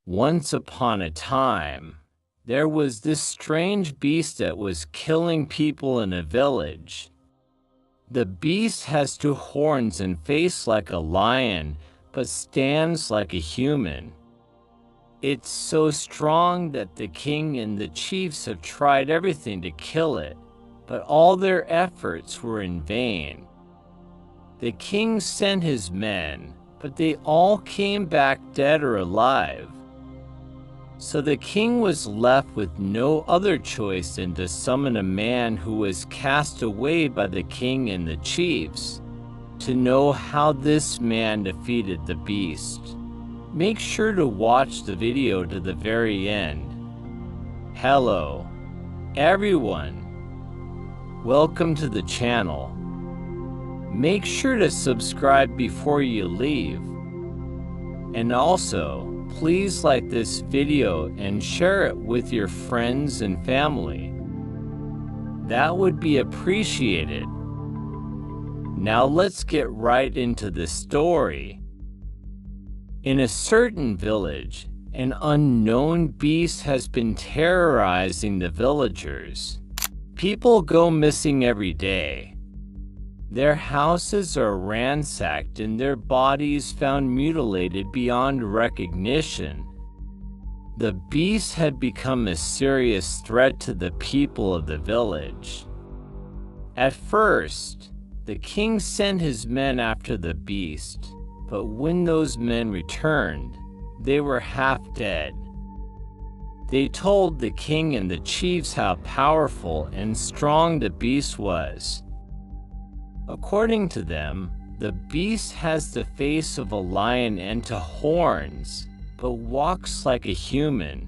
Once upon a time, there was this strange beast that was killing people in a village. The beast has two horns and face like a lion, but stands like a human. It's so strong that the king and the chiefs have tried everything to kill it, but all their efforts were in vain. The king sent his men, but they all came back dead or alive. So the king was left with no other choice than to summon a man who was cast away by the king and the chiefs, to know how this man defeated the beast. Make sure to watch the video to the very end. Hello, everyone. Welcome to the channel. Make sure to subscribe before you leave. And also, please like this video and share it with your friends and family. That would be appreciated. Now let's get right into the story. In a certain village, an unknown beast has been terrorizing the villagers. People go missing every day. Their houses are ransacked and their bodies found mutilated beyond recognition. The beast had become a serious threat to the people of the village. At first, the king sent his men after the beast, but when those men returned, they were half dead. They told the king and the chiefs how powerful and strong the beast was. According to them, the beast has the face of a lion and two horns, but walks like a human.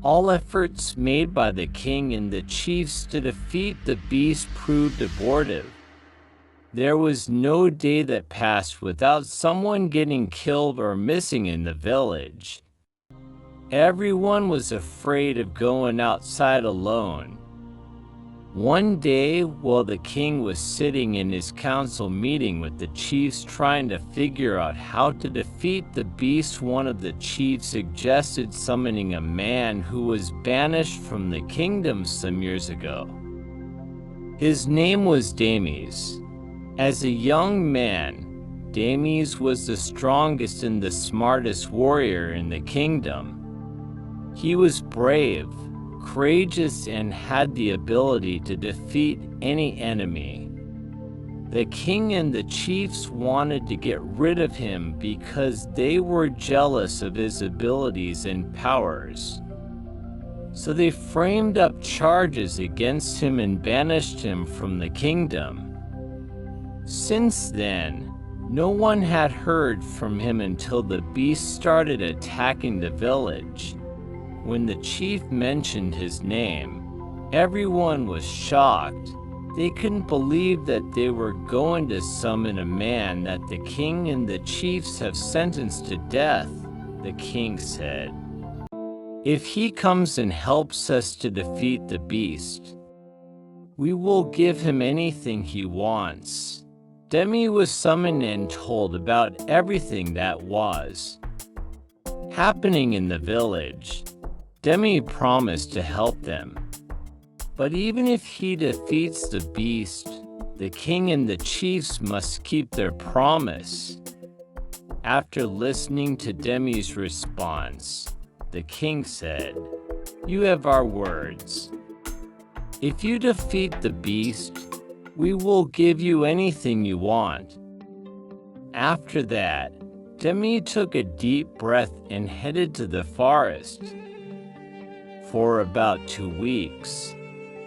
All efforts made by the king and the chiefs to defeat the beast proved abortive. There was no day that passed without someone getting killed or missing in the village. Everyone was afraid of going outside alone. One day, while the king was sitting in his council meeting with the chiefs trying to figure out how to defeat the beast, one of the chiefs suggested summoning a man who was banished from the kingdom some years ago. His name was Demis. As a young man, Demis was the strongest and the smartest warrior in the kingdom. He was brave, courageous, and had the ability to defeat any enemy. The king and the chiefs wanted to get rid of him because they were jealous of his abilities and powers. So they framed up charges against him and banished him from the kingdom. Since then, no one had heard from him until the beast started attacking the village. When the chief mentioned his name, everyone was shocked. They couldn't believe that they were going to summon a man that the king and the chiefs have sentenced to death. The king said, "If he comes and helps us to defeat the beast, we will give him anything he wants." Demi was summoned and told about everything that was happening in the village. Demi promised to help them. But even if he defeats the beast, the king and the chiefs must keep their promise. After listening to Demi's response, the king said, "You have our words. If you defeat the beast, we will give you anything you want." After that, Demi took a deep breath and headed to the forest. For about 2 weeks,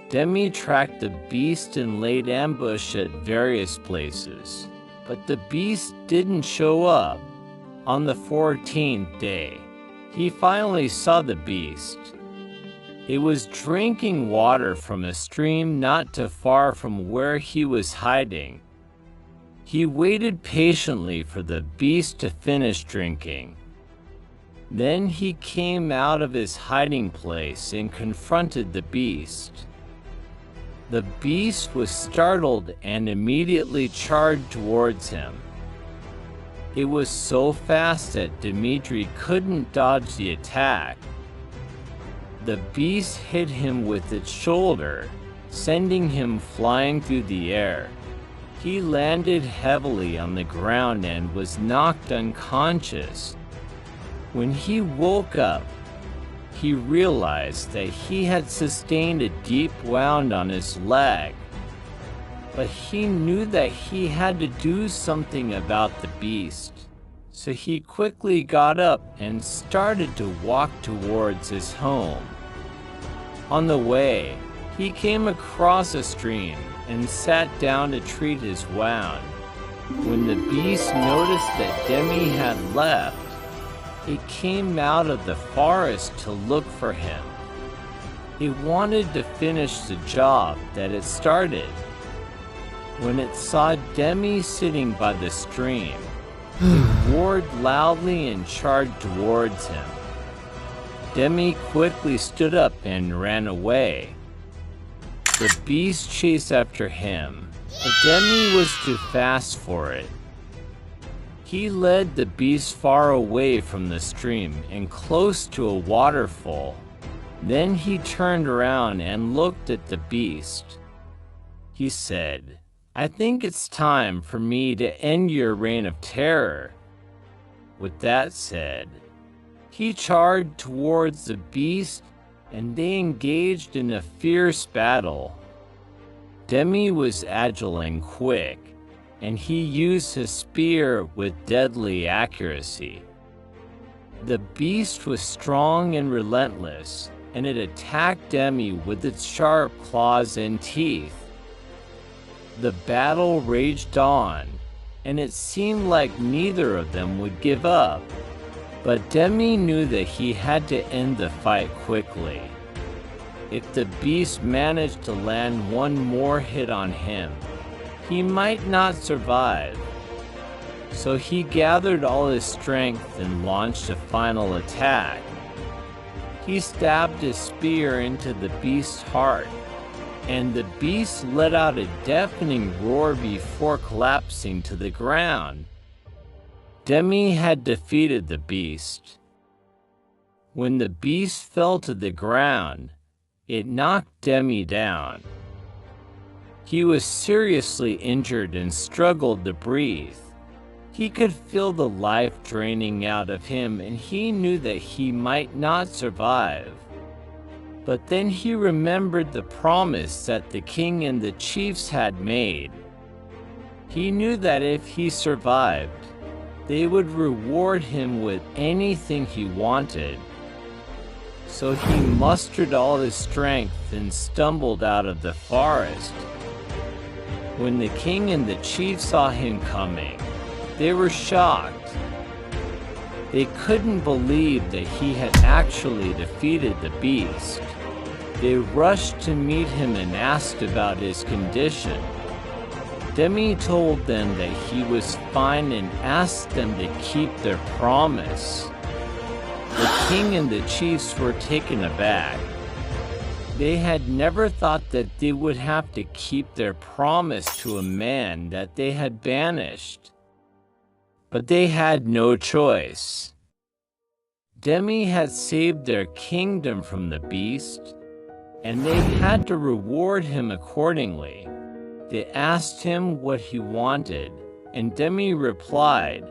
Demi tracked the beast and laid ambush at various places, but the beast didn't show up. On the 14th day, he finally saw the beast. It was drinking water from a stream not too far from where he was hiding. He waited patiently for the beast to finish drinking. Then he came out of his hiding place and confronted the beast. The beast was startled and immediately charged towards him. It was so fast that Dmitri couldn't dodge the attack. The beast hit him with its shoulder, sending him flying through the air. He landed heavily on the ground and was knocked unconscious. When he woke up, he realized that he had sustained a deep wound on his leg. But he knew that he had to do something about the beast, so he quickly got up and started to walk towards his home. On the way, he came across a stream and sat down to treat his wound. When the beast noticed that Demi had left, it came out of the forest to look for him. It wanted to finish the job that it started. When it saw Demi sitting by the stream, it roared loudly and charged towards him. Demi quickly stood up and ran away. The beast chased after him, but Demi was too fast for it. He led the beast far away from the stream and close to a waterfall. Then he turned around and looked at the beast. He said, "I think it's time for me to end your reign of terror." With that said, he charged towards the beast and they engaged in a fierce battle. Demi was agile and quick, and he used his spear with deadly accuracy. The beast was strong and relentless, and it attacked Demi with its sharp claws and teeth. The battle raged on, and it seemed like neither of them would give up. But Demi knew that he had to end the fight quickly. If the beast managed to land one more hit on him, he might not survive. So he gathered all his strength and launched a final attack. He stabbed his spear into the beast's heart, and the beast let out a deafening roar before collapsing to the ground. Demi had defeated the beast. When the beast fell to the ground, it knocked Demi down. He was seriously injured and struggled to breathe. He could feel the life draining out of him, and he knew that he might not survive. But then he remembered the promise that the king and the chiefs had made. He knew that if he survived, they would reward him with anything he wanted. So he mustered all his strength and stumbled out of the forest. When the king and the chief saw him coming, they were shocked. They couldn't believe that he had actually defeated the beast. They rushed to meet him and asked about his condition. Demi told them that he was fine and asked them to keep their promise. The king and the chiefs were taken aback. They had never thought that they would have to keep their promise to a man that they had banished. But they had no choice. Demi had saved their kingdom from the beast, and they had to reward him accordingly. They asked him what he wanted, and Demi replied,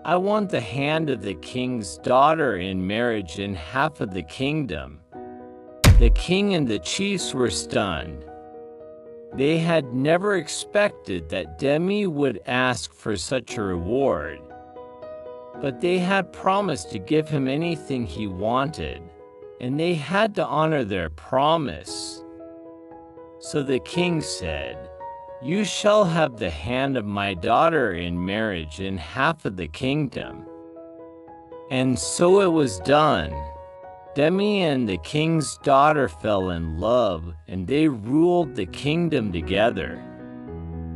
"I want the hand of the king's daughter in marriage and half of the kingdom." The king and the chiefs were stunned. They had never expected that Demi would ask for such a reward. But they had promised to give him anything he wanted, and they had to honor their promise. So the king said, "You shall have the hand of my daughter in marriage and half of the kingdom." And so it was done. Demi and the king's daughter fell in love, and they ruled the kingdom together.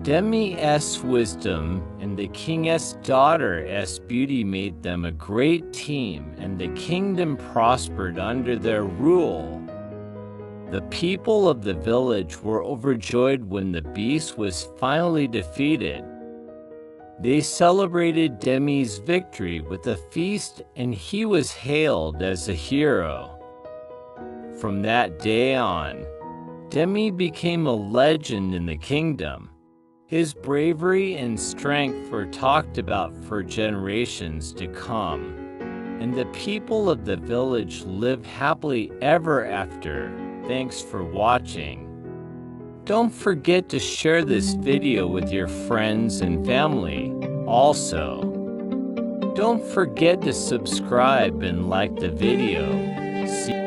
Demi's wisdom and the king's daughter's beauty made them a great team, and the kingdom prospered under their rule. The people of the village were overjoyed when the beast was finally defeated. They celebrated Demi's victory with a feast, and he was hailed as a hero. From that day on, Demi became a legend in the kingdom. His bravery and strength were talked about for generations to come, and the people of the village lived happily ever after. Thanks for watching. Don't forget to share this video with your friends and family. Also, don't forget to subscribe and like the video. See